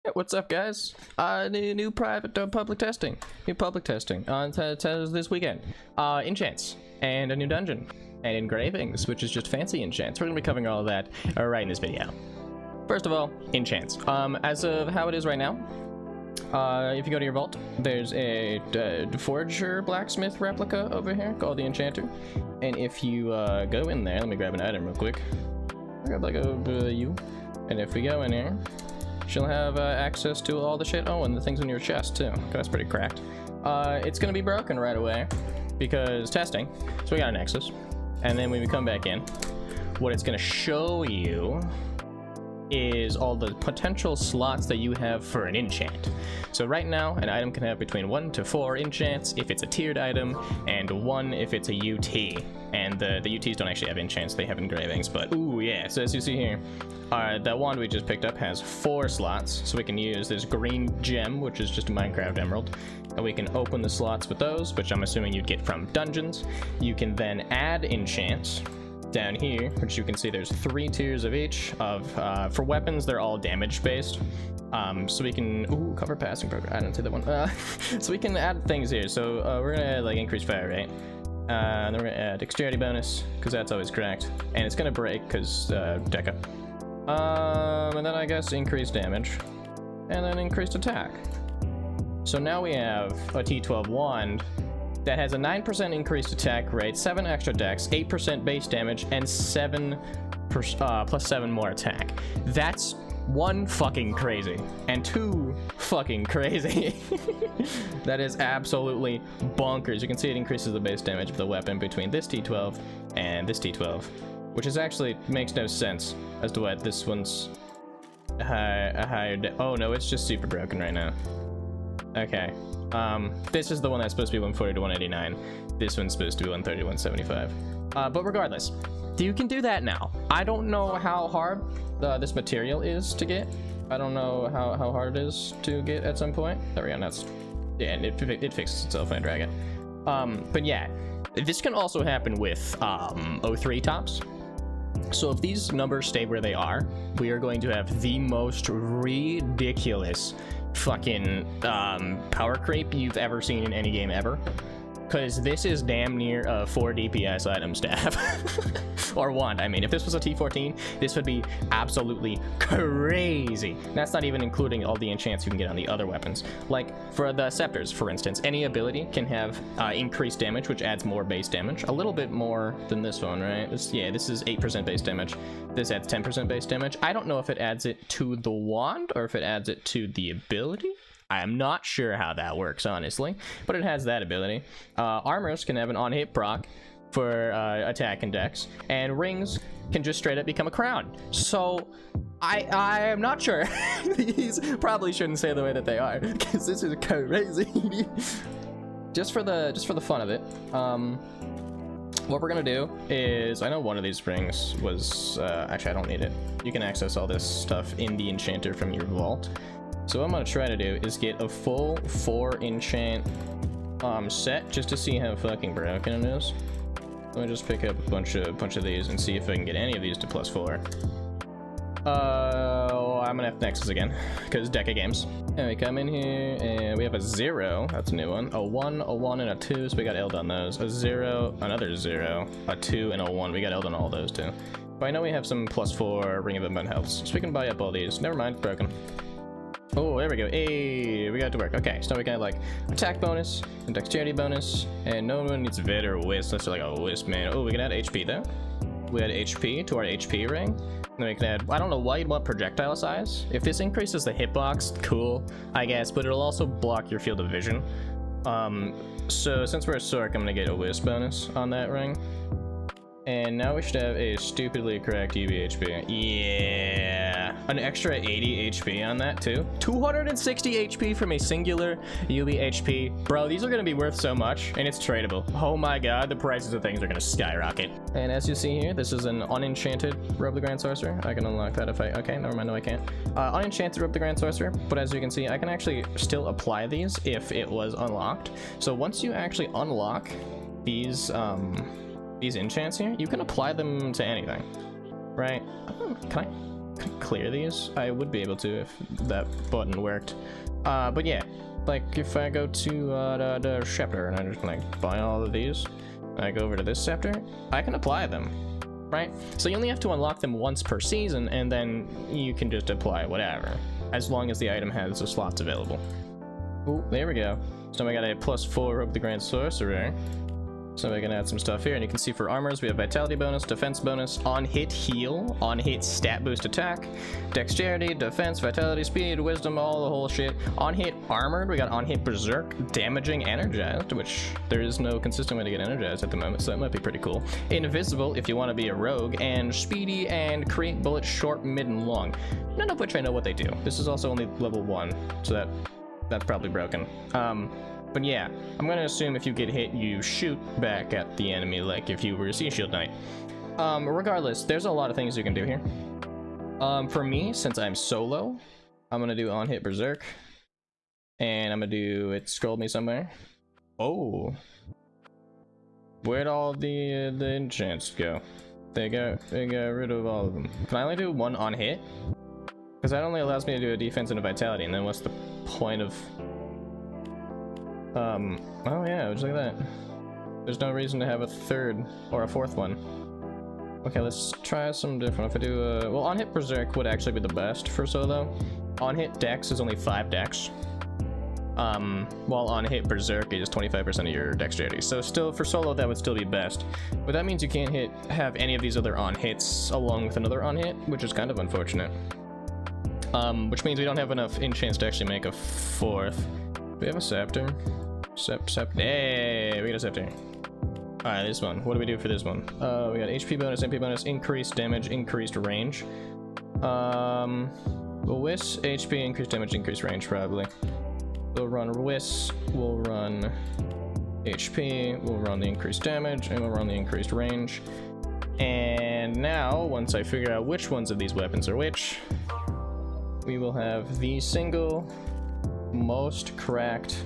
Yeah, what's up, guys? New private public testing. On this weekend. Enchants and a new dungeon and engravings, which is just fancy enchants. We're gonna be covering all of that right in this video. First of all, enchants. As of how it is right now, if you go to your vault, there's a forger blacksmith replica over here called the Enchanter, and if you go in there, let me grab an item real quick. Grab like a U, and if we go in here, she'll have access to all the shit. Oh, and the things in your chest too. That's pretty cracked. It's gonna be broken right away because testing. So we got a nexus, and then when we come back in, what it's gonna show you is all the potential slots that you have for an enchant. So right now, an item can have between 1 to 4 enchants if it's a tiered item, and 1 if it's a UT. And the UTs don't actually have enchants, they have engravings, but ooh yeah. So as you see here, that wand we just picked up has 4 slots, so we can use this green gem, which is just a Minecraft emerald, and we can open the slots with those, which I'm assuming you'd get from dungeons. You can then add enchants down here, which you can see there's 3 tiers of each. For weapons, they're all damage based. So we can cover passing program. I didn't say that one. So we can add things here. So we're gonna like increase fire rate, and then we're gonna add dexterity bonus because that's always cracked, and it's gonna break because deca. And then I guess increase damage, and then increased attack. So now we have a T12 wand that has a 9% increased attack rate, 7 extra dex, 8% base damage, and 7 plus 7 more attack. That's 1 fucking crazy, and 2 fucking crazy. That is absolutely bonkers. You can see it increases the base damage of the weapon between this T12 and this T12, which is actually makes no sense as to why this one's a higher. Oh no, it's just super broken right now. Okay. This is the one that's supposed to be 140 to 189. This one's supposed to be 130 to 175. But regardless, you can do that now. I don't know how hard this material is to get. I don't know how hard it is to get at some point. There we go. That's yeah, and it fixes itself when I drag it. But yeah, this can also happen with 03 tops. So if these numbers stay where they are, we are going to have the most ridiculous fucking power creep you've ever seen in any game ever, because this is damn near a 4 DPS item staff. Or wand. I mean, if this was a T14, this would be absolutely crazy. That's not even including all the enchants you can get on the other weapons. Like for the scepters, for instance, any ability can have increased damage, which adds more base damage, a little bit more than this one, right? This is 8% base damage. This adds 10% base damage. I don't know if it adds it to the wand or if it adds it to the ability. I am not sure how that works, honestly, but it has that ability. Armors can have an on-hit proc for attack and dex, and rings can just straight up become a crown. So I am not sure. These probably shouldn't say the way that they are, because this is crazy. just for the fun of it, what we're gonna do is, I know one of these rings was actually I don't need it. You can access all this stuff in the enchanter from your vault. So what I'm gonna try to do is get a full 4 enchant set just to see how fucking broken it is. Let me just pick up a bunch of these and see if I can get any of these to +4. I'm gonna have Nexus again because Deca games. And we come in here and we have a 0. That's a new one. A 1, a 1, and a 2. So we got Eld on those. A 0, another 0, a 2, and a 1. We got Eld on all those too. But I know we have some +4 Ring of Infinite Health, so we can buy up all these. Never mind, broken. Oh, there we go. Hey, we got it to work. Okay, so now we got like attack bonus and dexterity bonus, and no one needs vid or wisp. That's like a wisp, man. Oh, we can add HP though. We add HP to our HP ring. And then we can add, I don't know why you'd want projectile size. If this increases the hitbox, cool, I guess, but it'll also block your field of vision. So since we're a Sork, I'm gonna get a wisp bonus on that ring. And now we should have a stupidly cracked UV HP. Yeah, an extra 80 HP on that too. 260 HP from a singular UV HP. Bro, these are gonna be worth so much, and it's tradable. Oh my god, the prices of things are gonna skyrocket. And as you see here, this is an unenchanted Robe the Grand Sorcerer. I can unlock that if I, okay, never mind, no I can't. Unenchanted Robe the Grand Sorcerer, but as you can see, I can actually still apply these if it was unlocked. So once you actually unlock these enchants here, you can apply them to anything, right? Can I? clear these. I would be able to if that button worked. But yeah, like if I go to the chapter and I just like buy all of these, I go over to this chapter, I can apply them, right? So you only have to unlock them once per season, and then you can just apply whatever, as long as the item has the slots available. Ooh, there we go. So I got a +4 of the Grand Sorcerer. So we can add some stuff here, and you can see for armors we have vitality bonus, defense bonus, on hit heal, on hit stat boost attack, dexterity, defense, vitality, speed, wisdom, all the whole shit. On hit armored, we got on hit berserk, damaging, energized, which there is no consistent way to get energized at the moment, so that might be pretty cool. Invisible if you want to be a rogue, and speedy and create bullets short, mid, and long. None of which I know what they do. This is also only level 1, so that's probably broken. But yeah, I'm gonna assume if you get hit, you shoot back at the enemy like if you were a Sea Shield Knight. Regardless, there's a lot of things you can do here. For me, since I'm solo, I'm gonna do on hit berserk, and I'm gonna do it. Scroll me somewhere. Oh, where'd all the enchants go? They got rid of all of them. Can I only do one on hit? Because that only allows me to do a defense and a vitality, and then what's the point of? Oh yeah, just like that. There's no reason to have a third or a fourth one. Okay, let's try some different. If I do, well, on hit berserk would actually be the best for solo. On hit dex is only 5 dex. While on hit berserk is 25% of your dexterity. So still, for solo, that would still be best. But that means you can't have any of these other on hits along with another on hit, which is kind of unfortunate. Which means we don't have enough enchants to actually make a fourth. We have a scepter. Hey, we got a scepter. Alright, this one. What do we do for this one? We got HP bonus, MP bonus, increased damage, increased range. We'll whisk, HP, increased damage, increased range, probably. We'll run whisk, we'll run HP, we'll run the increased damage, and we'll run the increased range. And now, once I figure out which ones of these weapons are which, we will have the single most cracked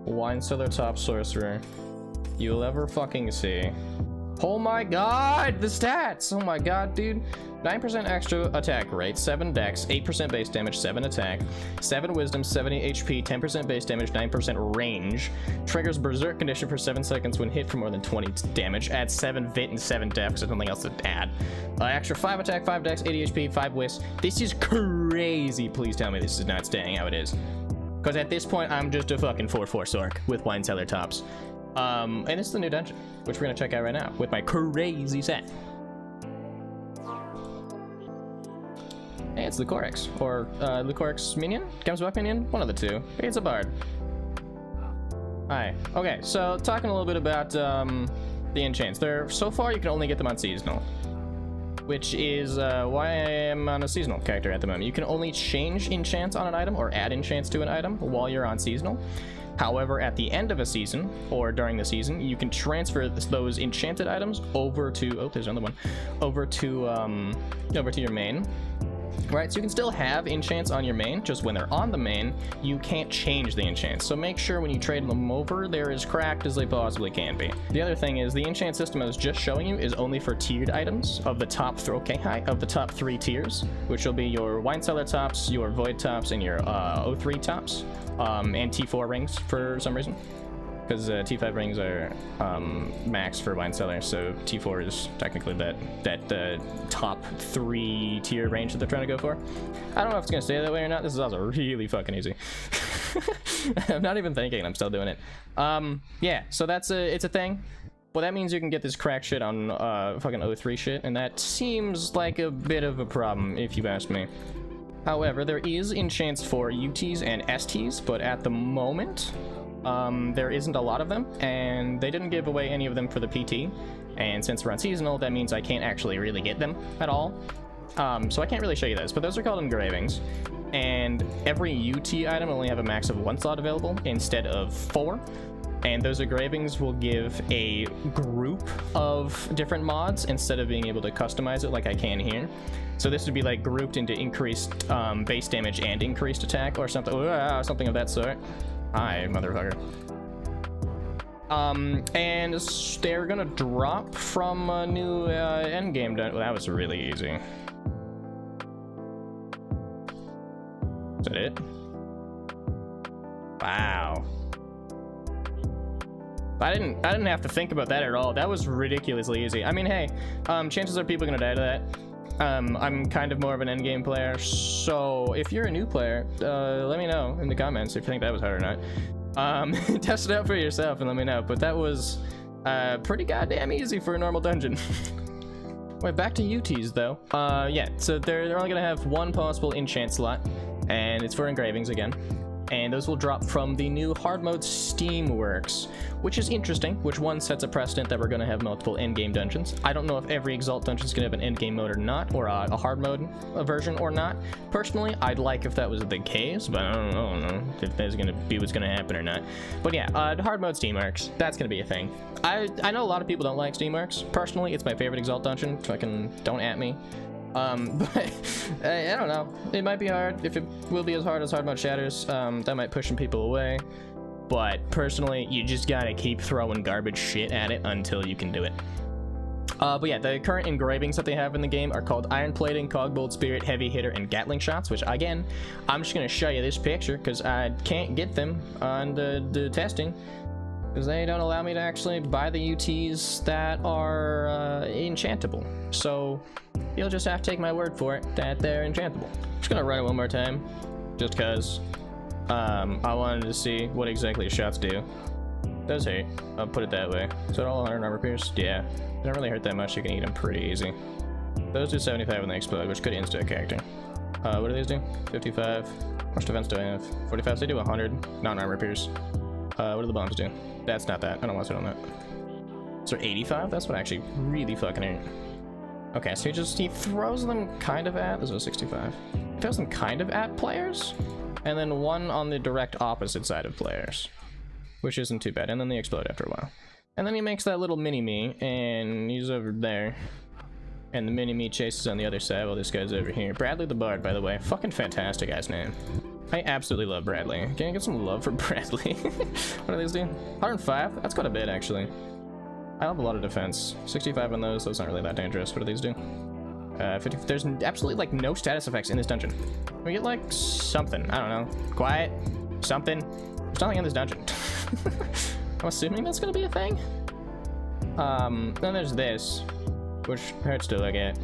wine cellar top sorcerer you'll ever fucking see. Oh my god, the stats! Oh my god, dude. 9% extra attack rate, 7 dex, 8% base damage, 7 attack, 7 wisdom, 70 HP, 10% base damage, 9% range, triggers berserk condition for 7 seconds when hit for more than 20 damage, adds 7 vit and 7 def because there's nothing else to add. Extra 5 attack, 5 dex, 80 HP, 5 wisp. This is crazy. Please tell me this is not staying how it is. Because at this point, I'm just a fucking 4/4 Sork with wine cellar tops. And it's the new dungeon, which we're gonna check out right now with my crazy set. Hey, it's Lucorix, or Lucorix minion? Gemsbuck minion? One of the two. It's a bard. Hi. Okay, so talking a little bit about the enchants. So far, you can only get them on seasonal, which is why I am on a seasonal character at the moment. You can only change enchants on an item or add enchants to an item while you're on seasonal. However, at the end of a season or during the season, you can transfer those enchanted items over to there's another one, over to your main. Right, so you can still have enchants on your main, just when they're on the main, you can't change the enchants. So make sure when you trade them over, they're as cracked as they possibly can be. The other thing is the enchant system I was just showing you is only for tiered items of the top of the top 3 tiers, which will be your wine cellar tops, your void tops, and your O3 tops, and T4 rings for some reason. Because T5 rings are max for wine cellar, so T4 is technically that top 3 tier range that they're trying to go for. I don't know if it's gonna stay that way or not. This is also really fucking easy. I'm not even thinking. I'm still doing it. Yeah. So it's a thing. Well, that means you can get this crack shit on fucking O3 shit, and that seems like a bit of a problem if you ask me. However, there is enchants for UTs and STs, but at the moment, there isn't a lot of them, and they didn't give away any of them for the PT, and since we're on seasonal, that means I can't actually really get them at all. So I can't really show you those, but those are called engravings, and every UT item only have a max of 1 slot available instead of 4, and those engravings will give a group of different mods instead of being able to customize it like I can here. So this would be like grouped into increased base damage and increased attack or something, something of that sort. Hi, motherfucker. And they're gonna drop from a new endgame. Well, that was really easy. Is that it? Wow. I didn't have to think about that at all. That was ridiculously easy. I mean, hey, chances are people are gonna die to that. I'm kind of more of an endgame player, so if you're a new player, let me know in the comments if you think that was hard or not. Test it out for yourself and let me know. But that was pretty goddamn easy for a normal dungeon. Wait, back to UTs though. Yeah, so they're only gonna have one possible enchant slot, and it's for engravings again. And those will drop from the new hard mode Steamworks, which is interesting, which one sets a precedent that we're going to have multiple endgame dungeons. I don't know if every Exalt dungeon is going to have an endgame mode or not, or a hard mode version or not. Personally, I'd like if that was the case, but I don't know if that's going to be what's going to happen or not. But yeah, hard mode Steamworks, that's going to be a thing. I know a lot of people don't like Steamworks. Personally, it's my favorite Exalt dungeon. Fucking don't at me. But I don't know, it might be hard. If it will be as hard as hard mode Shatters, that might push some people away, but personally you just gotta keep throwing garbage shit at it until you can do it. But yeah, the current engravings that they have in the game are called Iron Plating, Cogbolt Spirit, Heavy Hitter, and Gatling Shots, which again, I'm just gonna show you this picture because I can't get them on the testing because they don't allow me to actually buy the UTs that are enchantable. So you'll just have to take my word for it that they're enchantable. Just gonna run it one more time, just cause I wanted to see what exactly the shots do. It does hurt. I'll put it that way. Is that all 100 armor pierce? Yeah. They don't really hurt that much. You can eat them pretty easy. Those do 75 when they explode, which could insta a character. What do these do? 55. How much defense do I have? 45. So they do 100. Not armor pierce. What do the bombs do? That's not that. I don't want to sit on that. So 85? That's what actually really fucking hurt. Okay, so he throws them kind of at, this is a 65. He throws them kind of at players, and then one on the direct opposite side of players, which isn't too bad, and then they explode after a while. And then he makes that little mini-me, and he's over there, and the mini-me chases on the other side while this guy's over here. Bradley the Bard, by the way, fucking fantastic ass name. I absolutely love Bradley. Can I get some love for Bradley? What do these do? 105? That's quite a bit, actually. I have a lot of defense. 65 on those aren't really that dangerous. What do these do? 50. There's absolutely like no status effects in this dungeon. Can we get like something? I don't know. Quiet? Something? There's nothing in this dungeon. I'm assuming that's gonna be a thing. Then there's this, which hurts to look at.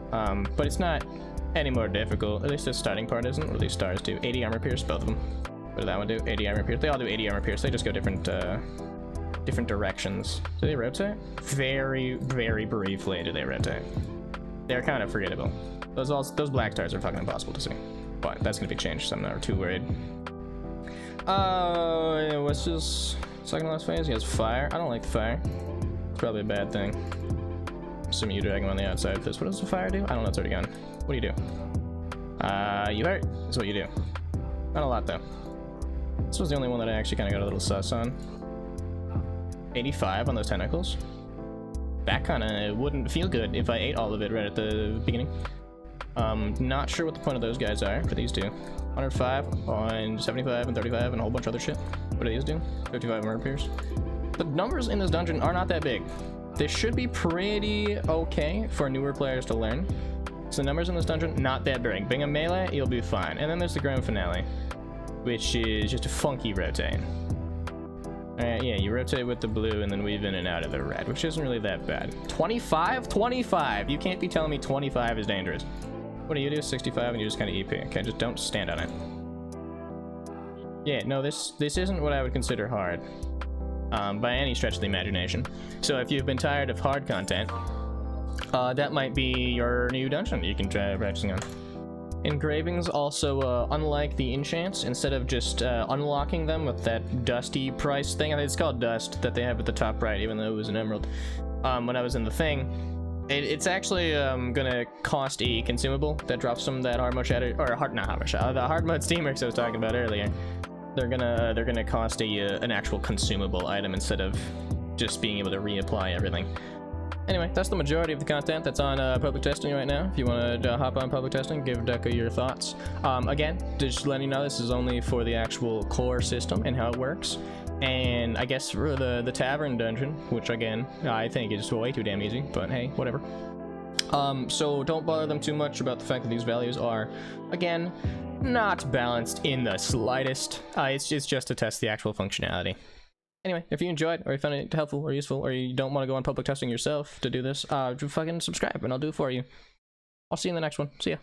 But it's not any more difficult. At least the starting part isn't. What do these stars do? 80 armor pierce, both of them. What did that one do? 80 armor pierce. They all do 80 armor pierce. They just go different directions. Do they rotate? Very, very briefly do they rotate. They're kind of forgettable. Those black stars are fucking impossible to see. But that's gonna be changed, so I'm not too worried. What's his second last phase? He has fire. I don't like the fire. It's probably a bad thing. Assuming you drag him on the outside of this. What does the fire do? I don't know, it's already gone. What do you do? You hurt. That's what you do. Not a lot though. This was the only one that I actually kind of got a little sus on. 85 on those tentacles. That kind of wouldn't feel good if I ate all of it right at the beginning. Not sure what the point of those guys are, but these do. 105 on 75 and 35 and a whole bunch of other shit. What do these do? 55 armor pierce. The numbers in this dungeon are not that big. They should be pretty okay for newer players to learn. So the numbers in this dungeon, not that big. Being a melee, you'll be fine. And then there's the grand finale, which is just a funky rotate. Alright, yeah, you rotate with the blue and then weave in and out of the red, which isn't really that bad. 25? 25! You can't be telling me 25 is dangerous. What do you do? 65 and you just kind of EP. Okay, just don't stand on it. Yeah, no, this isn't what I would consider hard. By any stretch of the imagination. So if you've been tired of hard content, that might be your new dungeon you can try practicing on. Engravings also, unlike the enchants, instead of just unlocking them with that dusty price thing, I think it's called dust, that they have at the top right, even though it was an emerald, when I was in the thing, it's actually gonna cost a consumable that drops from that hard mode shatter, or not hard mode shatter, the hard mode steamworks I was talking about earlier. They're gonna cost an actual consumable item instead of just being able to reapply everything. Anyway, that's the majority of the content that's on public testing right now. If you want to hop on public testing, give Deca your thoughts. Again, just letting you know, this is only for the actual core system and how it works. And I guess for the tavern dungeon, which again, I think is way too damn easy, but hey, whatever. So don't bother them too much about the fact that these values are, again, not balanced in the slightest. It's just to test the actual functionality. Anyway, if you enjoyed, or you found it helpful or useful, or you don't want to go on public testing yourself to do this, fucking subscribe and I'll do it for you. I'll see you in the next one. See ya.